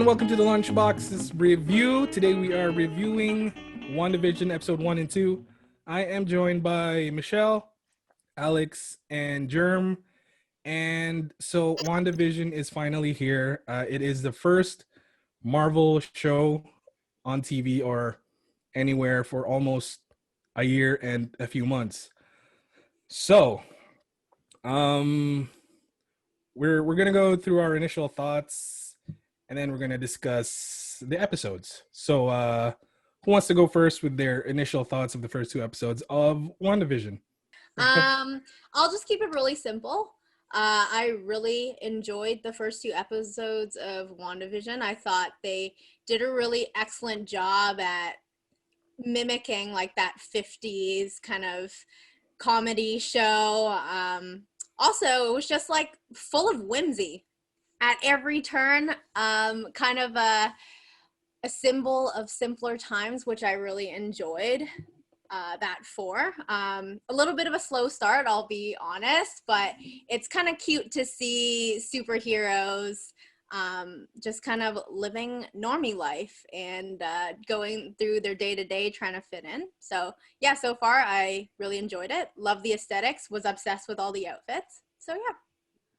welcome to the Lunchbox Review. Today we are reviewing Wandavision episode 1 and 2. I am joined by Michelle, Alex, and Germ. And so Wandavision is finally here. It is the first Marvel show on TV or anywhere for almost a year and a few months. So, we're gonna go through our initial thoughts, and then we're gonna discuss the episodes. So, who wants to go first with their initial thoughts of the first two episodes of WandaVision? I'll just keep it really simple. I really enjoyed the first two episodes of WandaVision. I thought they did a really excellent job at mimicking like that 50s kind of comedy show. Also, it was just like full of whimsy at every turn. Kind of a symbol of simpler times, which I really enjoyed. That for a little bit of a slow start, I'll be honest, but it's kind of cute to see superheroes just kind of living normie life and going through their day-to-day trying to fit in. So yeah, so far I really enjoyed it. Love the aesthetics, was obsessed with all the outfits. So yeah.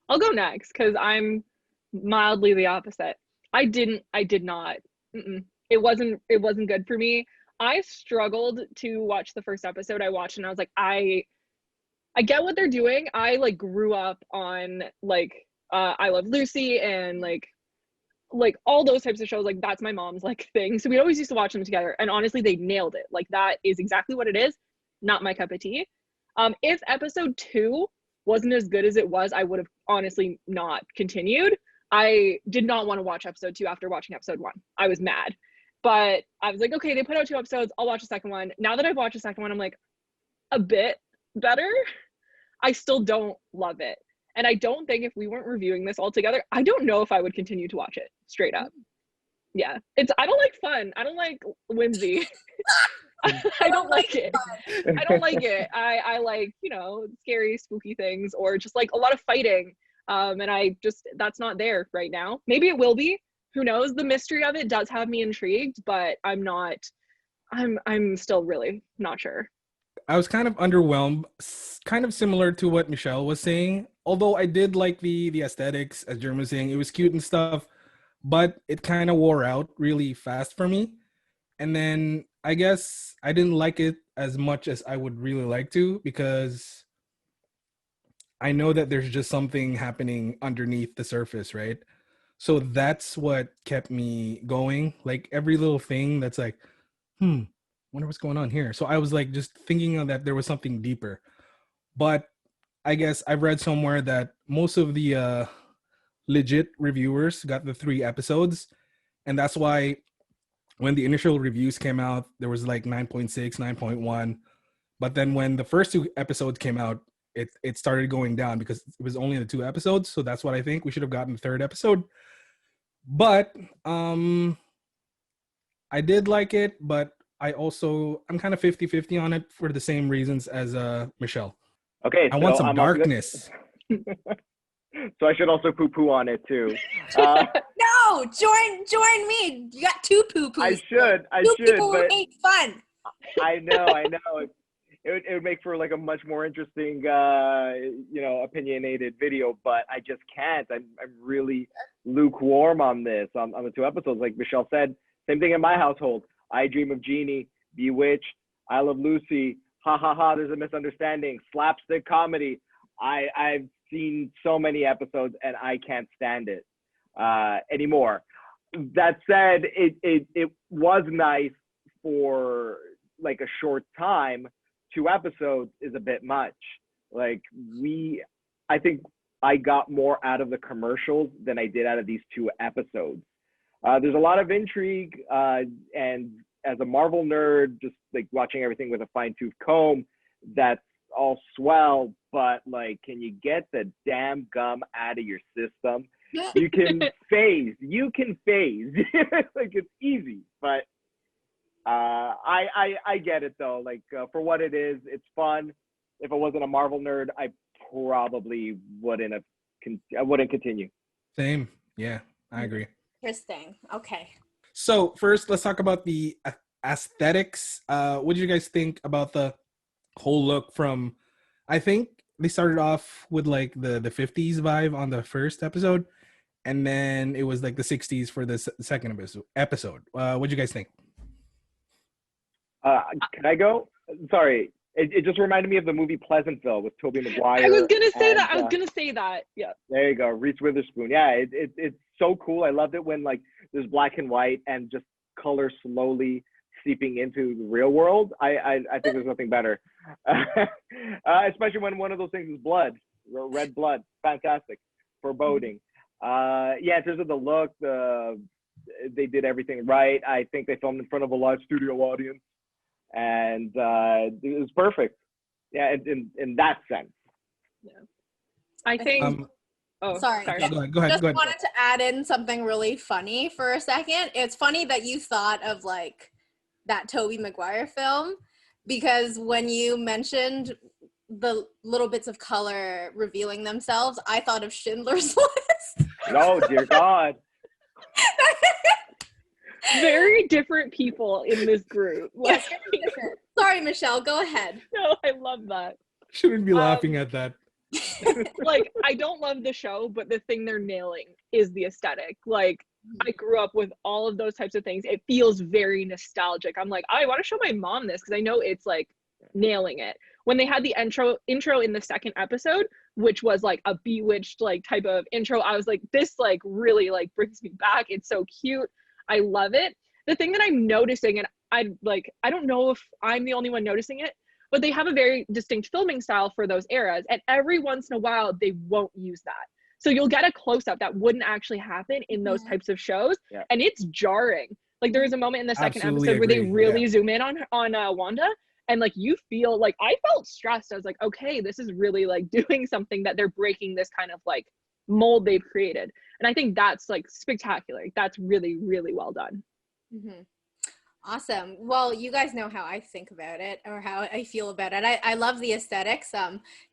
I'll go next because I'm mildly the opposite. I did not. It wasn't good for me. I struggled to watch the first episode. I watched and I was like, I get what they're doing. I like grew up on like I Love Lucy and like all those types of shows. Like that's my mom's like thing. So we always used to watch them together. And honestly, they nailed it. Like that is exactly what it is. Not my cup of tea. If episode 2 wasn't as good as it was, I would have honestly not continued. I did not want to watch episode 2 after watching episode 1. I was mad. But I was like, okay, they put out 2 episodes. I'll watch the second one. Now that I've watched the second one, I'm like, a bit better. I still don't love it. And I don't think if we weren't reviewing this all together, I don't know if I would continue to watch it straight up. Yeah. I don't like fun. I don't like whimsy. I don't like it. I don't like it. I like, scary, spooky things or just like a lot of fighting. And that's not there right now. Maybe it will be. Who knows? The mystery of it does have me intrigued, but I'm still really not sure. I was kind of underwhelmed, kind of similar to what Michelle was saying. Although I did like the aesthetics, as Germ was saying, it was cute and stuff, but it kind of wore out really fast for me. And then I guess I didn't like it as much as I would really like to because I know that there's just something happening underneath the surface, right? So that's what kept me going. Like every little thing that's like, wonder what's going on here. So I was like just thinking of that there was something deeper. But I guess I've read somewhere that most of the legit reviewers got the 3 episodes. And that's why when the initial reviews came out, there was like 9.6, 9.1. But then when the first 2 episodes came out, it started going down because it was only the 2 episodes. So that's what I think. We should have gotten the 3rd episode. But I did like it, but I'm kind of 50-50 on it for the same reasons as Michelle. Okay, I want some darkness. So I should also poo-poo on it too. No, join me. You got 2 poo-poos. I should, people but who hate fun. I know. It would make for like a much more interesting, opinionated video, but I just can't. I'm really lukewarm on this, on the 2 episodes. Like Michelle said, same thing in my household. I Dream of Jeannie, Bewitched, I Love Lucy, ha ha ha, there's a misunderstanding, slapstick comedy. I've seen so many episodes and I can't stand it anymore. That said, it was nice for like a short time. 2 episodes is a bit much. Like I think I got more out of the commercials than I did out of these 2 episodes. There's a lot of intrigue, and as a Marvel nerd, just like watching everything with a fine-tooth comb, that's all swell, but like, can you get the damn gum out of your system? You can phase. Like it's easy, but I get it though. Like for what it is, it's fun. If I wasn't a Marvel nerd, I probably wouldn't continue. Same. Yeah, I agree. Interesting. Okay. So first, let's talk about the aesthetics. What do you guys think about the whole look from? I think they started off with like the 50s vibe on the first episode, and then it was like the 60s for the second episode. What do you guys think? Can I go? Sorry. It just reminded me of the movie Pleasantville with Tobey Maguire. I was gonna say and, that. I was gonna say that. Yeah. There you go, Reese Witherspoon. Yeah, it's so cool. I loved it when like there's black and white and just color slowly seeping into the real world. I think there's nothing better, especially when one of those things is blood, red blood. Fantastic, foreboding. Yeah, in terms of the look, they did everything right. I think they filmed in front of a live studio audience, and it was perfect. Yeah, in that sense. Yeah. I think. Sorry. Go ahead. Just wanted to add in something really funny for a second. It's funny that you thought of like that Tobey Maguire film, because when you mentioned the little bits of color revealing themselves, I thought of Schindler's List. Oh dear God. Very different people in this group. Yes, very different. Sorry, Michelle, go ahead. No, I love that. Shouldn't be laughing at that. Like, I don't love the show, but the thing they're nailing is the aesthetic. Like, I grew up with all of those types of things. It feels very nostalgic. I'm like, I want to show my mom this because I know it's like nailing it. When they had the intro in the second episode, which was like a Bewitched like type of intro, I was like, this like really like brings me back. It's so cute. I love it. The thing that I'm noticing, and I don't know if I'm the only one noticing it, but they have a very distinct filming style for those eras. And every once in a while, they won't use that. So you'll get a close-up that wouldn't actually happen in those types of shows. Yeah. And it's jarring. Like there was a moment in the second episode where they really zoom in on Wanda. And like you feel like, I felt stressed. I was like, okay, this is really like doing something that they're breaking this kind of like mold they've created. And I think that's like spectacular. That's really, really well done. Mm-hmm. Awesome. Well, you guys know how I think about it or how I feel about it. I love the aesthetics.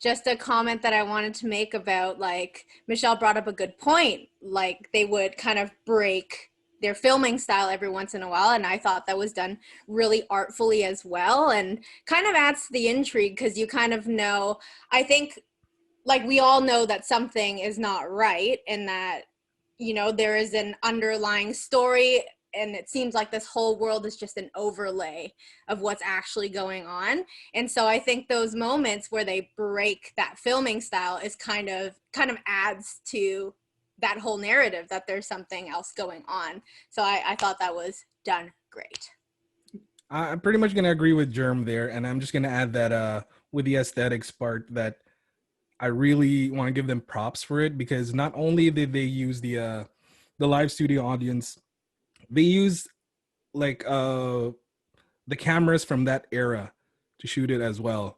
Just a comment that I wanted to make about, like, Michelle brought up a good point. Like, they would kind of break their filming style every once in a while, and I thought that was done really artfully as well, and kind of adds to the intrigue because you kind of know, I think, like, we all know that something is not right and that, you know, there is an underlying story, and it seems like this whole world is just an overlay of what's actually going on. And so I think those moments where they break that filming style is kind of adds to that whole narrative that there's something else going on. So I thought that was done great. I'm pretty much going to agree with Germ there. And I'm just going to add that with the aesthetics part, that I really want to give them props for it, because not only did they use the live studio audience, they used like the cameras from that era to shoot it as well.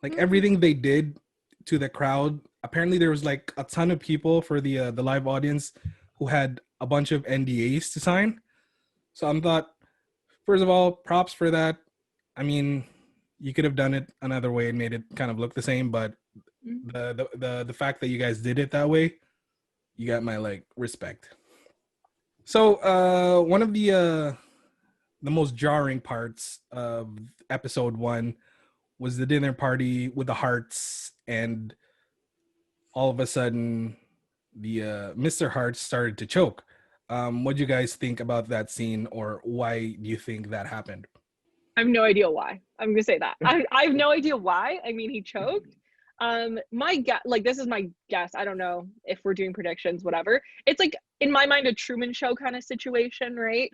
Like everything they did to the crowd. Apparently there was like a ton of people for the live audience who had a bunch of NDAs to sign. So I thought, first of all, props for that. I mean, you could have done it another way and made it kind of look the same, but the fact that you guys did it that way, you got my like respect. So one of the most jarring parts of episode 1 was the dinner party with the hearts, and all of a sudden the Mr. Hearts started to choke. What do you guys think about that scene, or why do you think that happened? I have no idea why. I'm gonna say that. I have no idea why. I mean, he choked. My guess, like, this is my guess. I don't know if we're doing predictions, whatever. It's like, in my mind, a Truman Show kind of situation, right?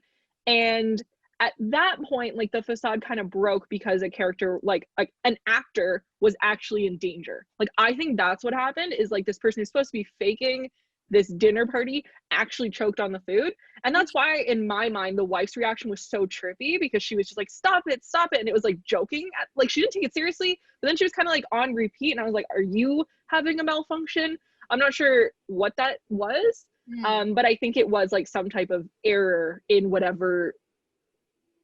And at that point, like, the facade kind of broke because a character, like an actor, was actually in danger. Like, I think that's what happened, is like this person who's supposed to be faking this dinner party actually choked on the food. And that's why, in my mind, the wife's reaction was so trippy, because she was just like, stop it. And it was like joking. Like, she didn't take it seriously, but then she was kind of like on repeat. And I was like, are you having a malfunction? I'm not sure what that was. But I think it was like some type of error in whatever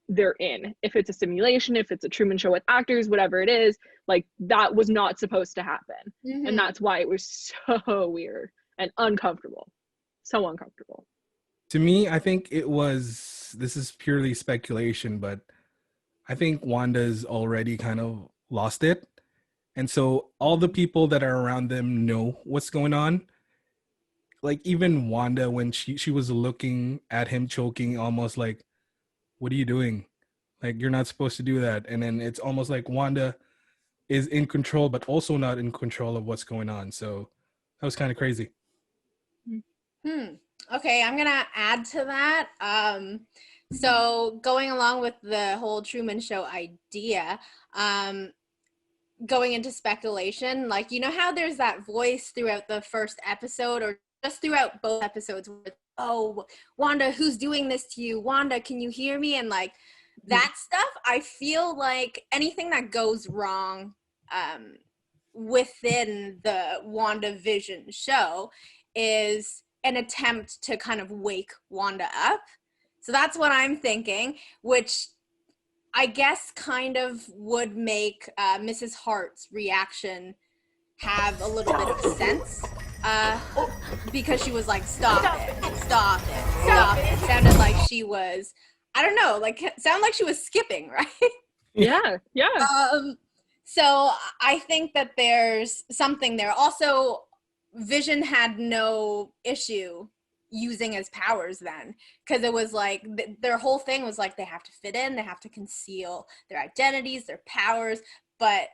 they're in. If it's a simulation, if it's a Truman Show with actors, whatever it is, like, that was not supposed to happen. And that's why it was so weird and uncomfortable. So uncomfortable. To me, I think this is purely speculation, but I think Wanda's already kind of lost it. And so all the people that are around them know what's going on. Like even Wanda, when she was looking at him choking, almost like, what are you doing? Like you're not supposed to do that. And then it's almost like Wanda is in control, but also not in control of what's going on. So that was kind of crazy. Okay, I'm gonna add to that. So going along with the whole Truman Show idea, going into speculation, like you know how there's that voice throughout the first episode or just throughout both episodes where, oh, Wanda, who's doing this to you? Wanda, can you hear me? And like that stuff, I feel like anything that goes wrong within the WandaVision show is an attempt to kind of wake Wanda up. So that's what I'm thinking, which I guess kind of would make Mrs. Hart's reaction have a little bit of sense because she was like, stop it, stop it, stop it. It sounded like she was, I don't know, like sounded like she was skipping, right? Yeah. So I think that there's something there. Also, Vision had no issue using his powers then, because it was like their whole thing was like they have to fit in, they have to conceal their identities, their powers, but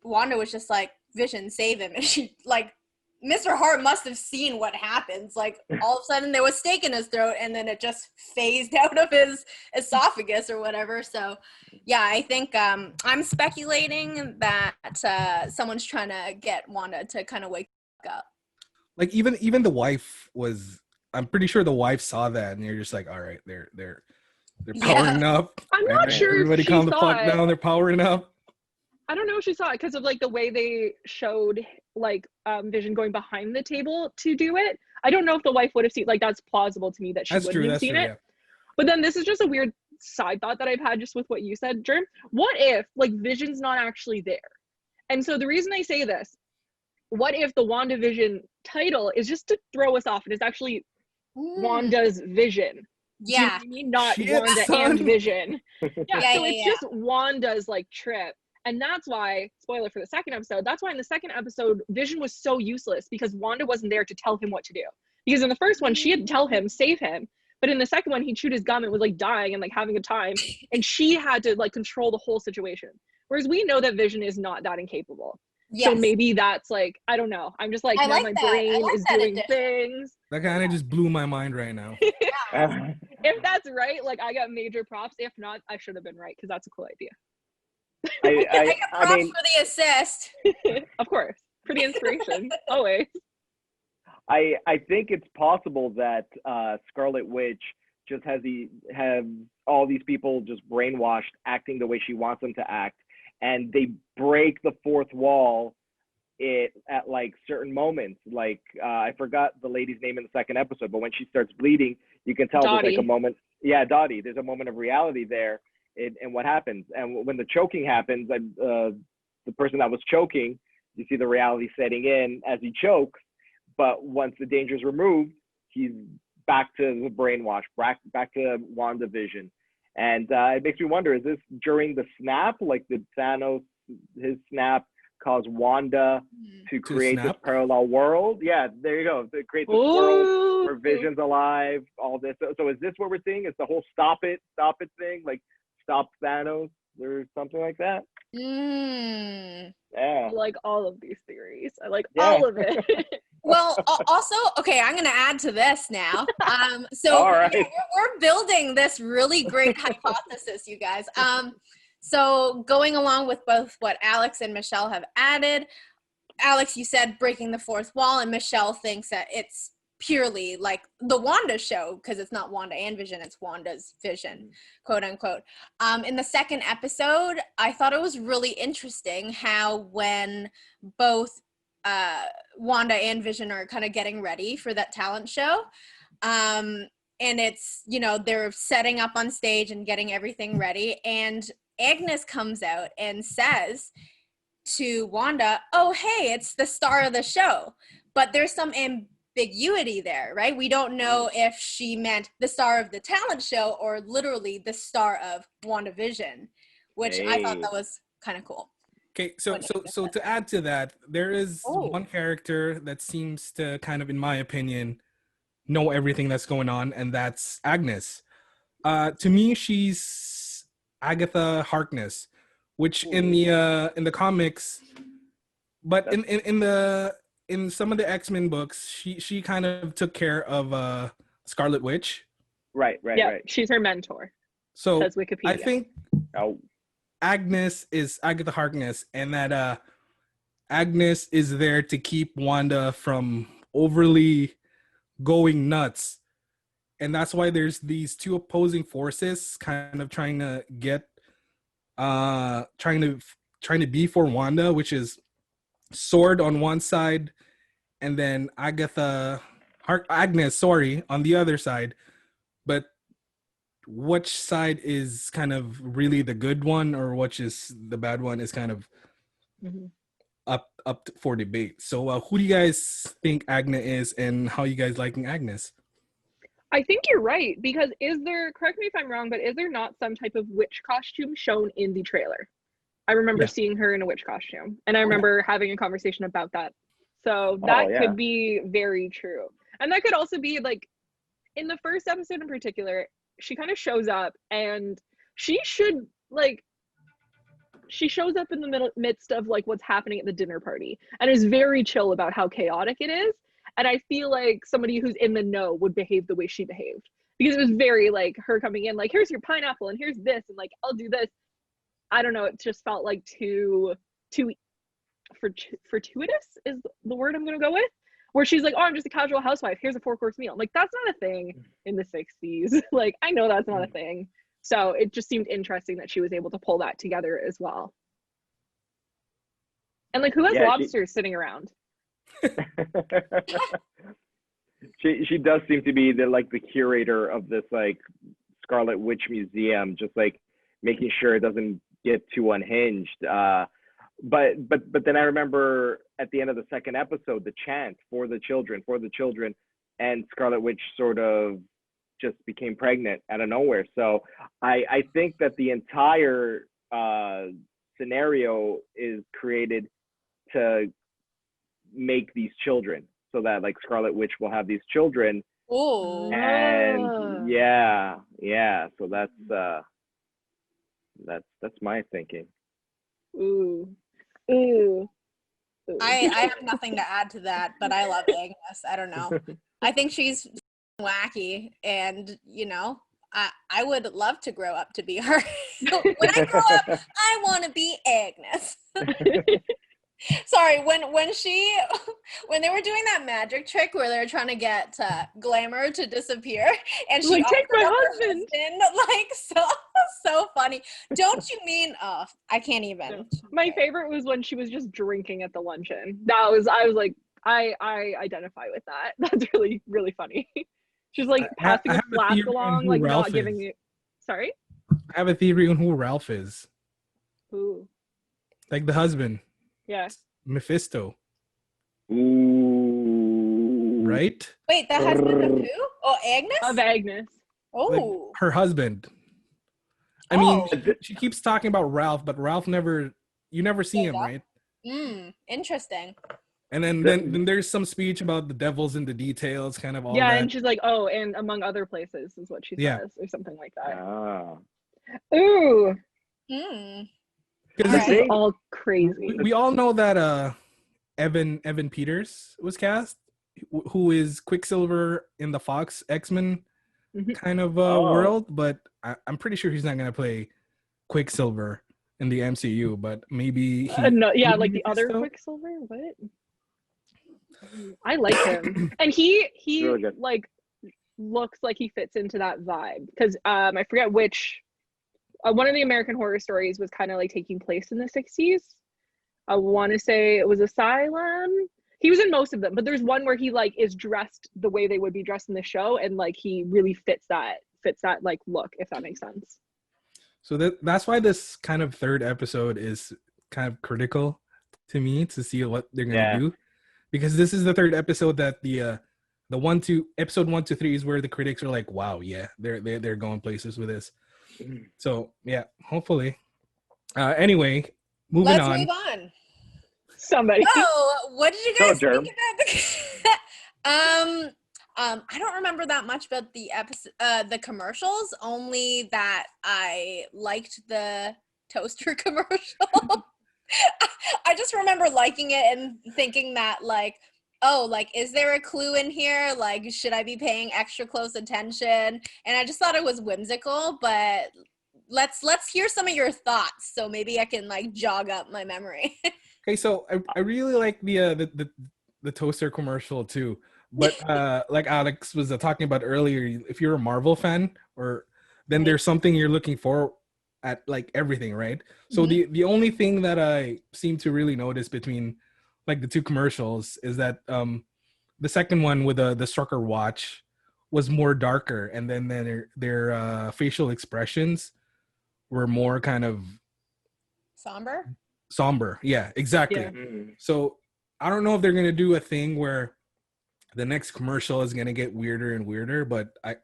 Wanda was just like, Vision, save him. And she like, Mr. Hart must have seen what happens. Like all of a sudden there was steak in his throat and then it just phased out of his esophagus or whatever. So yeah, I think I'm speculating that someone's trying to get Wanda to kind of wake up. Like even the wife was, I'm pretty sure the wife saw that and you're just like, all right, they're powering up. I'm not right? sure Everybody if calm she the saw fuck it. down, they're powering up. I don't know if she saw it because of like the way they showed like Vision going behind the table to do it. I don't know if the wife would have seen, like that's plausible to me that she wouldn't have seen it. Yeah. But then this is just a weird side thought that I've had just with what you said, Germ. What if like Vision's not actually there? And so the reason I say this, what if the WandaVision title is just to throw us off and it's actually Wanda's vision? Yeah. Do you know what I mean? Not Shit, Wanda son. and Vision. Yeah, so it's yeah. just Wanda's like trip. And that's why, spoiler for the second episode, that's why in the second episode, Vision was so useless because Wanda wasn't there to tell him what to do. Because in the first one, she had to tell him, save him. But in the second one, he chewed his gum and was like dying and like having a time. And she had to like control the whole situation. Whereas we know that Vision is not that incapable. Yes. So maybe that's like, I don't know. I'm just like, now my brain is doing things. That kind of just blew my mind right now. If that's right, like I got major props. If not, I should have been right because that's a cool idea. I get props for the assist. Of course, for the inspiration, always. I think it's possible that Scarlet Witch just have all these people just brainwashed, acting the way she wants them to act, and they break the fourth wall at like certain moments. Like I forgot the lady's name in the second episode, but when she starts bleeding, you can tell Dottie. There's like a moment. Yeah, Dottie. There's a moment of reality there. And what happens, and when the choking happens, the person that was choking, you see the reality setting in as he chokes. But once the danger is removed, he's back to the brainwash, back to WandaVision. And it makes me wonder, is this during the snap? Like did Thanos, his snap, cause Wanda to create this parallel world? Yeah, there you go. To create this world where Vision's alive, all this. So is this what we're seeing? Is the whole stop it thing? Like, stop Thanos or something like that? Yeah. I like all of these theories. I like all of it. Well, also, okay, I'm going to add to this now. So right. we're building this really great hypothesis, you guys. So going along with both what Alex and Michelle have added, Alex, you said breaking the fourth wall, and Michelle thinks that it's purely like the Wanda show because it's not Wanda and Vision, it's Wanda's vision, quote unquote. In the second episode, I thought it was really interesting how when both Wanda and Vision are kind of getting ready for that talent show, and it's, you know, they're setting up on stage and getting everything ready, and Agnes comes out and says to Wanda, oh, hey, it's the star of the show. But there's some ambiguity there, right? We don't know if she meant the star of the talent show or literally the star of WandaVision, which I thought that was kind of cool. Okay, so to add to that, there is one character that seems to kind of, in my opinion, know everything that's going on, and that's Agnes. To me, she's Agatha Harkness, which in the comics, but in some of the X-Men books, she kind of took care of Scarlet Witch. Right. She's her mentor. So says Wikipedia. I think Agnes is Agatha Harkness, and that Agnes is there to keep Wanda from overly going nuts. And that's why there's these two opposing forces kind of trying to be for Wanda, which is Sword on one side, and then Agnes on the other side. But which side is kind of really the good one, or which is the bad one, is kind of up for debate. So who do you guys think Agnes is, and how you guys liking Agnes? I think you're right, because correct me if I'm wrong, but is there not some type of witch costume shown in the trailer? I remember seeing her in a witch costume, and I remember having a conversation about that. So that could be very true. And that could also be like, in the first episode in particular, she kind of shows up, and she shows up in the midst of like what's happening at the dinner party, and is very chill about how chaotic it is. And I feel like somebody who's in the know would behave the way she behaved, because it was very like her coming in like, here's your pineapple and here's this, and like, I'll do this. I don't know. It just felt like too fortuitous is the word I'm going to go with, where she's like, oh, I'm just a casual housewife. Here's a 4-course meal. Like, that's not a thing in the 60s. Like, I know that's not a thing. So it just seemed interesting that she was able to pull that together as well. And like, who has lobsters sitting around? she does seem to be the curator of this like Scarlet Witch Museum, just like making sure it doesn't get too unhinged. But then I remember at the end of the second episode, the chant for the children, and Scarlet Witch sort of just became pregnant out of nowhere. So I think that the entire scenario is created to make these children, so that like Scarlet Witch will have these children. Oh. And so that's my thinking. Ooh. I have nothing to add to that, but I love Agnes. I don't know. I think she's wacky, and I would love to grow up to be her. When I grow up, I want to be Agnes. Sorry, when they were doing that magic trick where they were trying to get Glamour to disappear, and she like, take my husband. Like, so funny. Don't you mean? Oh, I can't even. My favorite was when she was just drinking at the luncheon. I was like, I identify with that. That's really, really funny. She's like passing a flask along, like not giving it. Sorry? I have a theory on who Ralph is. Who? Like the husband. Yeah. Mephisto. Ooh. Right? Wait, the husband of who? Oh, Agnes? Of Agnes. Oh. Like her husband. I mean, she keeps talking about Ralph, but Ralph you never see him, right? Interesting. And then there's some speech about the devil's in the details, kind of all that. Yeah, and she's like, oh, and among other places is what she says, or something like that. Ah. Ooh. Because this is all crazy. We all know that Evan Peters was cast, who is Quicksilver in the Fox X-Men kind of world, but I'm pretty sure he's not going to play Quicksilver in the MCU, but maybe no, yeah, like the other Quicksilver. What? I like him, and he really like looks like he fits into that vibe, because I forget which one of the American Horror Stories was kind of like taking place in the 60s. I want to say it was Asylum. He was in most of them, but there's one where he like is dressed the way they would be dressed in the show, and like he really fits that like look, if that makes sense. So that's why this kind of third episode is kind of critical to me, to see what they're gonna do, because this is the third episode that the the episode 1 to 3 is where the critics are like, wow, yeah, they're going places with this. So yeah, hopefully. Anyway, moving Let's on. move on. Somebody. Oh, what did you Go, guys Germ. think about the I don't remember that much about the episode, the commercials, only that I liked the toaster commercial. I just remember liking it and thinking that, like, oh, like, is there a clue in here? Like, should I be paying extra close attention? And I just thought it was whimsical, but let's hear some of your thoughts, so maybe I can like jog up my memory. Okay, so I really like the toaster commercial too. But like Alex was talking about earlier, if you're a Marvel fan, or then there's something you're looking for at like everything, right? So the only thing that I seem to really notice between like the two commercials is that the second one with the Strucker watch was more darker, and then their facial expressions were more kind of somber. Yeah, exactly. Yeah. So I don't know if they're gonna do a thing where the next commercial is gonna get weirder and weirder, but I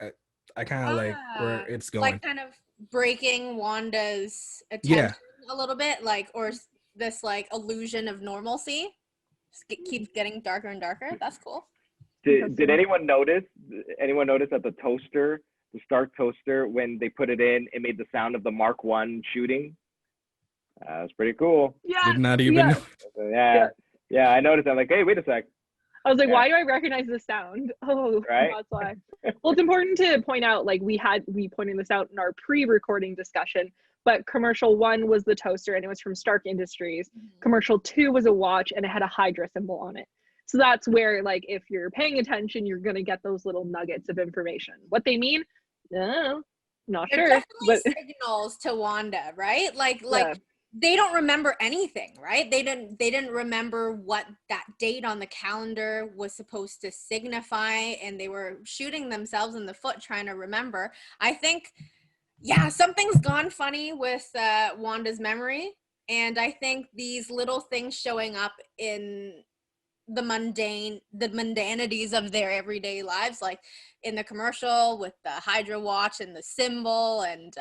kind of like where it's going. Like kind of breaking Wanda's attention a little bit, like, or this like illusion of normalcy keeps getting darker and darker. That's cool. Did anyone notice? Anyone notice that the toaster, the Stark toaster, when they put it in, it made the sound of the Mark I shooting? That's pretty cool. Yeah. Did not even know. Yeah. I noticed. I'm like, hey, wait a sec. I was like, why do I recognize this sound? Oh, right? That's why. Well, it's important to point out, like we pointed this out in our pre-recording discussion, but commercial 1 was the toaster and it was from Stark Industries. Commercial 2 was a watch and it had a Hydra symbol on it. So that's where, like, if you're paying attention, you're going to get those little nuggets of information. What they mean? No, not They're sure. definitely signals to Wanda, right? Like they don't remember anything, right? They didn't remember what that date on the calendar was supposed to signify, and they were shooting themselves in the foot trying to remember. I think, something's gone funny with Wanda's memory, and I think these little things showing up in the mundanities of their everyday lives, like in the commercial with the Hydra watch and the symbol, and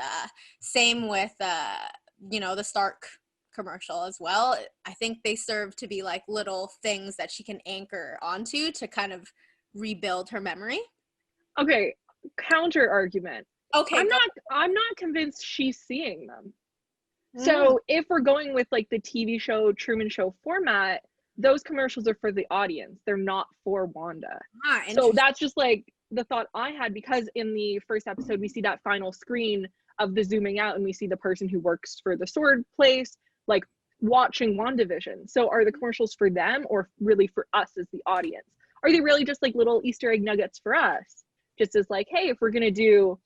same with the Stark commercial as well. I think they serve to be like little things that she can anchor onto to kind of rebuild her memory. Okay, counter argument. Okay, I'm not convinced she's seeing them. So if we're going with like the TV show Truman Show format, those commercials are for the audience. They're not for Wanda. So that's just like the thought I had, because in the first episode we see that final screen of the zooming out and we see the person who works for the sword place like watching WandaVision. So are the commercials for them or really for us as the audience? Are they really just like little Easter egg nuggets for us? Just as like, hey, if we're gonna do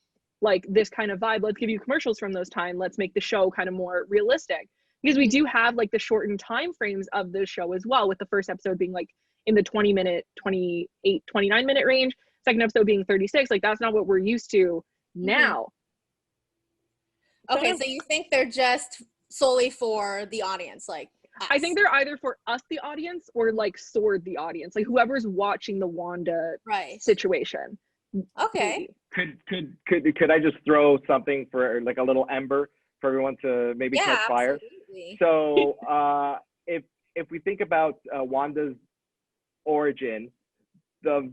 like this kind of vibe, let's give you commercials from those time. Let's make the show kind of more realistic. Because we do have like the shortened time frames of the show as well, with the first episode being like in the 20-minute, 28, 29-minute range, second episode being 36. Like that's not what we're used to now. Okay, so you think they're just solely for the audience, like us? I think they're either for us, the audience, or like Sword, the audience, like whoever's watching the Wanda situation. Okay. Could I just throw something for like a little ember for everyone to maybe catch fire? Absolutely. So if we think about Wanda's origin, the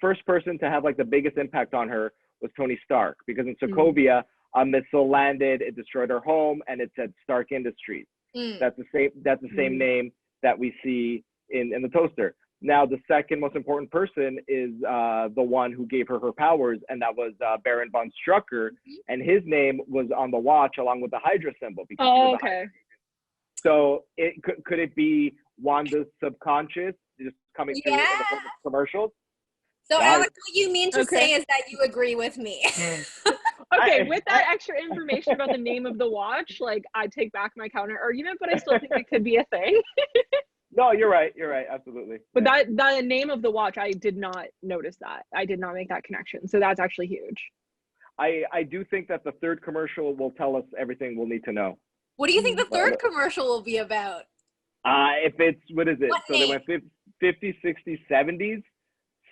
first person to have like the biggest impact on her was Tony Stark, because in Sokovia, a missile landed, it destroyed her home, and it said Stark Industries. That's the same name that we see in the toaster. Now, the second most important person is the one who gave her powers, and that was Baron von Strucker, and his name was on the watch along with the Hydra symbol. Okay. So could it be Wanda's subconscious just coming through in the form of commercials? So Alex, what you mean to say is that you agree with me. Okay, with that extra information about the name of the watch, like I take back my counter argument, but I still think it could be a thing. No, you're right. You're right. Absolutely. But the name of the watch, I did not notice that. I did not make that connection. So that's actually huge. I do think that the third commercial will tell us everything we'll need to know. What do you think the third commercial will be about? If it's, what is it? What so name? They went 50s, 60s, 70s.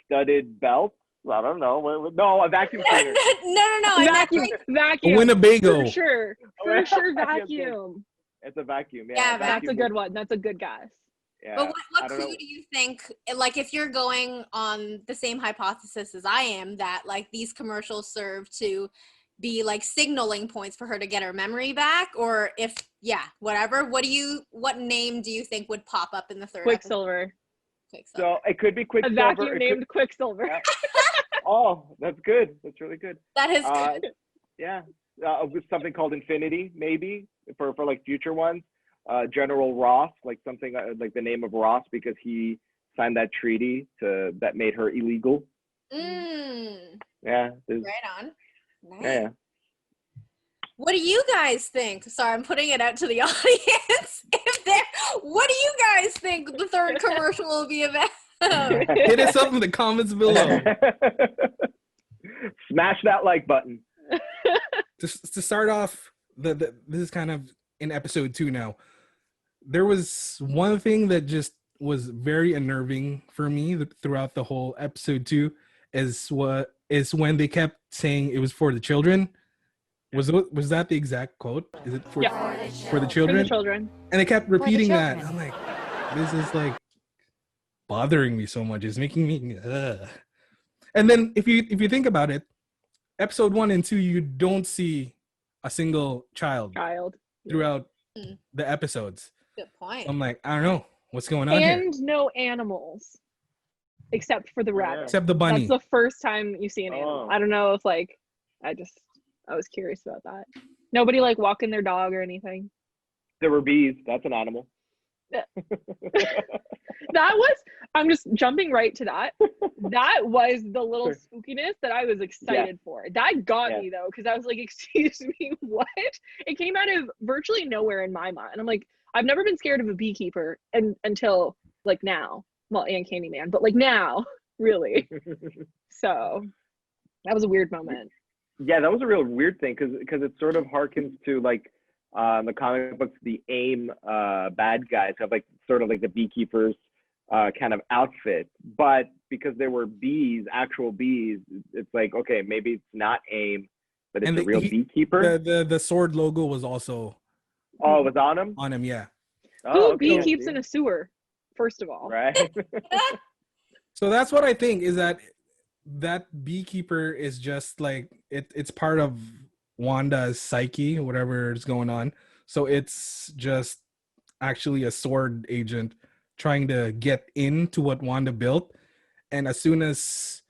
studded belts. I don't know. No, a vacuum cleaner. No. I meant Vacuum, like, vacuum. A Winnebago. For sure, vacuum. It's a vacuum. Yeah, That's a vacuum good one. That's a good guess. Yeah, but I what don't clue know. do you think, like, if you're going on the same hypothesis as I am, that like these commercials serve to be like signaling points for her to get her memory back, or if whatever, what name do you think would pop up in the third Quicksilver. episode? Quicksilver. So it could be A Quicksilver. vacuum named Quicksilver. Yeah. Oh, that's good. That's really good. That is good. Yeah, with something called Infinity, maybe for like future ones. General Ross, like something like the name of Ross because he signed that treaty that made her illegal. Yeah. Right on. Nice. Yeah. What do you guys think? Sorry, I'm putting it out to the audience. What do you guys think the third commercial will be about? Hit us up in the comments below. Smash that like button. To start off, this is kind of in episode 2 now. There was one thing that just was very unnerving for me throughout the whole episode 2 is when they kept saying it was for the children. Was that the exact quote? Is it for for the children? For the children. And they kept repeating that. I'm like, this is like bothering me so much. It's making me And then if you think about it, episode 1 and 2, you don't see a single child throughout the episodes. Good point. I'm like, I don't know what's going on here. And no animals, except for the rabbit. Except the bunny. That's the first time you see an animal. I don't know if like, I was curious about that. Nobody like walking their dog or anything. There were bees. That's an animal. I'm just jumping right to that. That was the little spookiness that I was excited for. That got me though, because I was like, excuse me, what? It came out of virtually nowhere in my mind. I'm like, I've never been scared of a beekeeper until like now. Well, and Candyman, but like now, really. So that was a weird moment. Yeah, that was a real weird thing because it sort of harkens to like the comic books, the AIM bad guys have like sort of like the beekeepers kind of outfit, but because there were bees, actual bees, it's like, okay, maybe it's not AIM, but it's a real beekeeper. The sword logo was also it was on him? On him, yeah. Who bee keeps in a sewer, first of all? Right. So that's what I think is that beekeeper is just like it's part of Wanda's psyche, whatever is going on. So it's just actually a sword agent trying to get into what Wanda built. And as soon as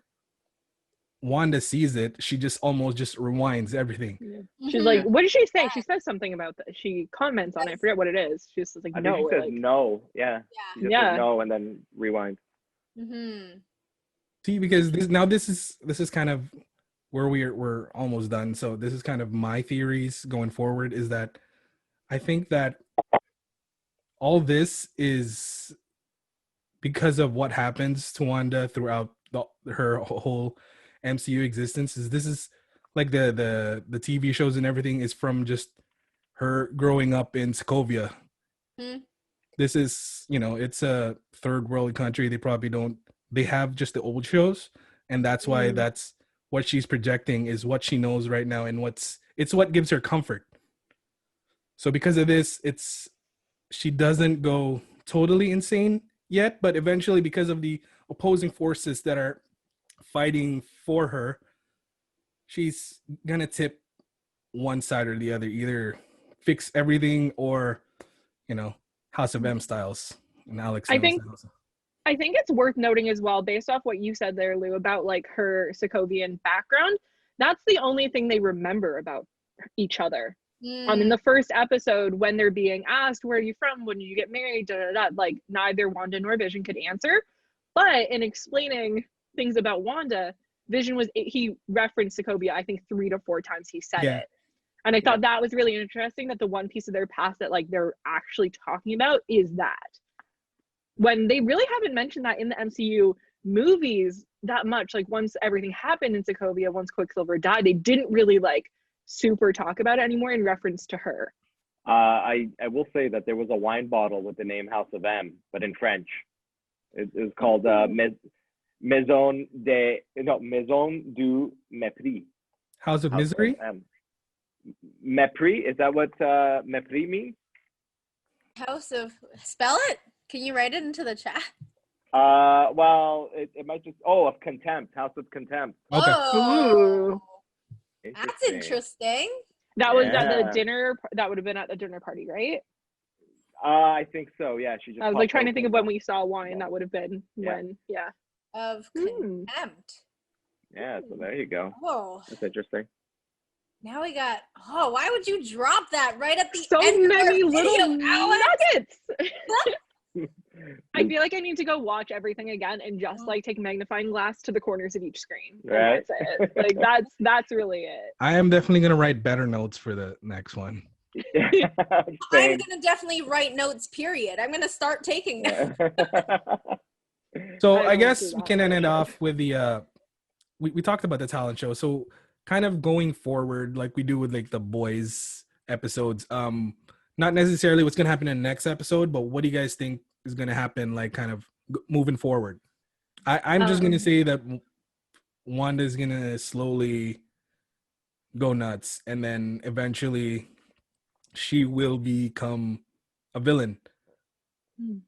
Wanda sees it, she just almost just rewinds everything. Yeah. She's like, what did she say? She says something about that. She comments on it. I forget what it is. She's like, I no. think she says like, no. Yeah. She just says no and then rewind. See, because this is kind of where we're almost done. So this is kind of my theories going forward is that I think that all this is because of what happens to Wanda throughout her whole MCU existence. This is like the TV shows and everything is from just her growing up in Sokovia. This is, it's a third world country. They have just the old shows, and that's why that's what she's projecting is what she knows right now, and it's what gives her comfort. So because of this, she doesn't go totally insane yet, but eventually because of the opposing forces that are fighting for her, she's gonna tip one side or the other, either fix everything or, House of M styles and Alex. I think it's worth noting as well, based off what you said there, Lou, about like her Sokovian background. That's the only thing they remember about each other. In the first episode, when they're being asked, where are you from? When did you get married? Like neither Wanda nor Vision could answer. But in explaining things about Wanda, Vision he referenced Sokovia, I think 3 to 4 times he said it. And I thought that was really interesting that the one piece of their past that like they're actually talking about is that. When they really haven't mentioned that in the MCU movies that much, like once everything happened in Sokovia, once Quicksilver died, they didn't really like super talk about it anymore in reference to her. I will say that there was a wine bottle with the name House of M, but in French. It was called Maison du Mépris. House of House Misery. of M. Mépris, is that what Mépris means? House of, spell it. Can you write it into the chat? Well, it might just, of Contempt. House of Contempt. Okay. Oh, Ooh. that's interesting. That was at the Yeah. dinner. That would have been at the dinner party, right? I think so. Yeah, she just. I was like popped trying to think of open. when we saw wine. That would have been when. Yeah. Of Hmm. Contempt. Yeah, so there you go. Oh, That's interesting. now we got. Oh, why would you drop that right at the So end many of our little video, Alex? nuggets. I feel like I need to go watch everything again and just like take magnifying glass to the corners of each screen. And Right. that's it. Like that's really it. I am definitely gonna write better notes for the next one. I'm Same. gonna definitely write notes. Period. I'm gonna start taking them. So I I won't guess do we that, can but end I it should. off with the we talked about the talent show. So kind of going forward, like we do with like the boys episodes, not necessarily what's gonna happen in the next episode, but what do you guys think is gonna happen, like kind of moving forward? I'm just gonna say that Wanda's gonna slowly go nuts, and then eventually she will become a villain,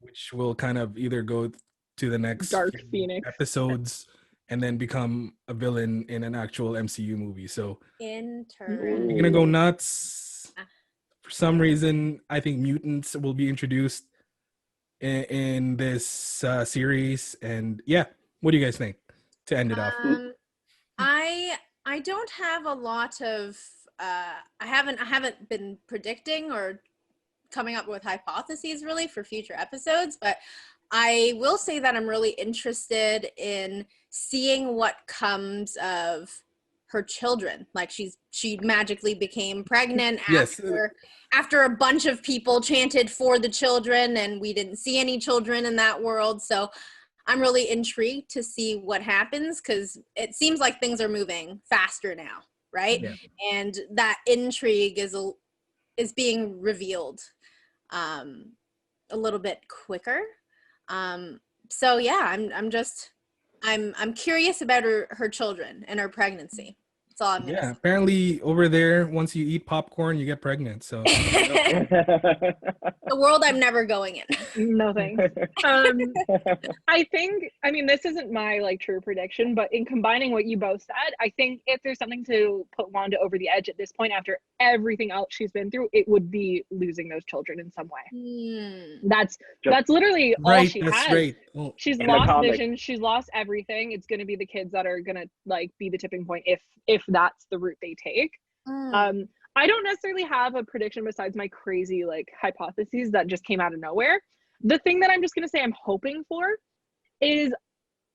which will kind of either go to the next Dark few Phoenix. episodes and then become a villain in an actual MCU movie. So Intern. you're gonna go nuts. For some reason, I think mutants will be introduced in this series, and yeah, what do you guys think to end it off? I don't have a lot of I haven't been predicting or coming up with hypotheses really for future episodes, but I will say that I'm really interested in seeing what comes of her children. Like she magically became pregnant Yes. after a bunch of people chanted for the children, and we didn't see any children in that world. So I'm really intrigued to see what happens, because it seems like things are moving faster now, right? Yeah. And that intrigue is being revealed a little bit quicker. So yeah, I'm curious about her children and her pregnancy. That's all I'm gonna Yeah, apparently over there, once you eat popcorn, you get pregnant. So say. The world I'm never going in. No thanks. I mean, this isn't my like true prediction, but in combining what you both said, I think if there's something to put Wanda over the edge at this point after everything else she's been through, it would be losing those children in some way. That's literally all right, she that's has. Right. Oh. She's In the lost comics. Vision, she's lost everything. It's gonna be the kids that are gonna like be the tipping point if that's the route they take. I don't necessarily have a prediction besides my crazy like hypotheses that just came out of nowhere. The thing that I'm just going to say I'm hoping for is,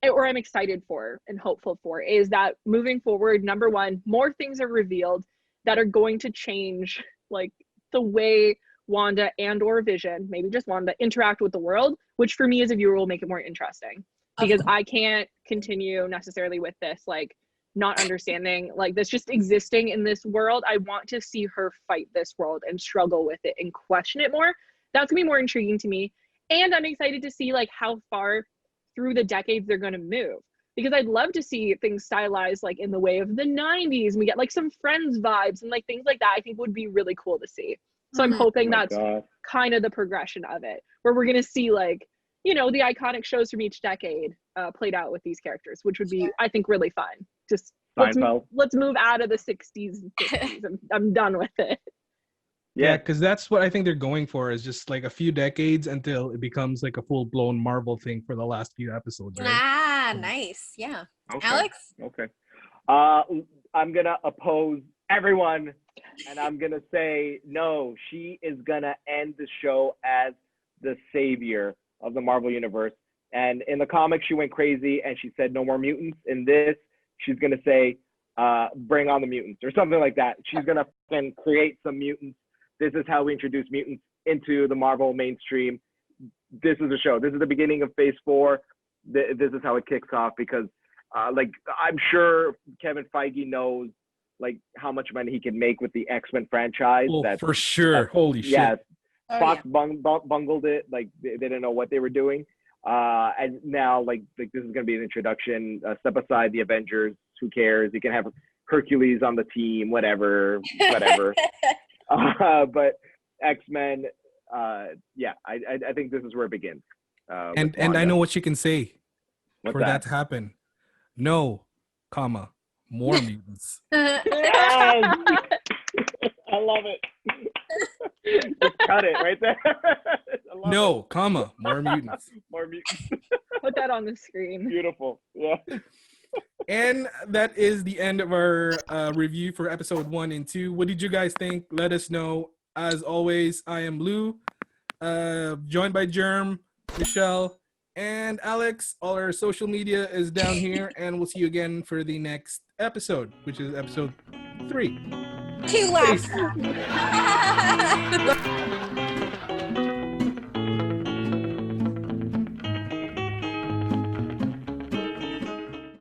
or I'm excited for and hopeful for, is that moving forward, number one, more things are revealed that are going to change like the way Wanda and or Vision, maybe just Wanda, interact with the world, which for me as a viewer will make it more interesting, because I can't continue necessarily with this like not understanding like this just existing in this world. I want to see her fight this world and struggle with it and question it more. That's gonna be more intriguing to me, and I'm excited to see like how far through the decades they're going to move, because I'd love to see things stylized like in the way of the 90s, and we get like some Friends vibes and like things like that. I think would be really cool to see. So I'm hoping that's kind of the progression of it, where we're going to see like, you know, the iconic shows from each decade played out with these characters, which would be, I think, really fun. Just let's move out of the 60s and 50s. I'm done with it. Yeah, because that's what I think they're going for, is just like a few decades until it becomes like a full-blown Marvel thing for the last few episodes, right? Nice. Yeah. Okay. Alex? Okay. I'm going to oppose everyone, and I'm going to say, no, she is going to end the show as the savior of the Marvel Universe. And in the comics, she went crazy and she said no more mutants. In this, she's going to say, bring on the mutants or something like that. She's going to create some mutants. This is how we introduce mutants into the Marvel mainstream. This is the show. This is the beginning of Phase 4. This is how it kicks off, because like I'm sure Kevin Feige knows like how much money he can make with the X-Men franchise. Oh, for sure. Holy shit. Yes. Fox bungled it. Like they didn't know what they were doing. And now like this is going to be an introduction. Step aside the Avengers. Who cares? You can have Hercules on the team, whatever. But X-Men, yeah, I think this is where it begins. And I know what you can say What's for that to happen. No, comma, more mutants. Yes! I love it. Just cut it right there. No, comma, more mutants. More mutants. Put that on the screen. Beautiful. Yeah. And that is the end of our review for episode 1 and 2. What did you guys think? Let us know. As always, I am Lou, joined by Germ, Michelle, and Alex. All our social media is down here, and we'll see you again for the next episode, which is episode 3. Too loud.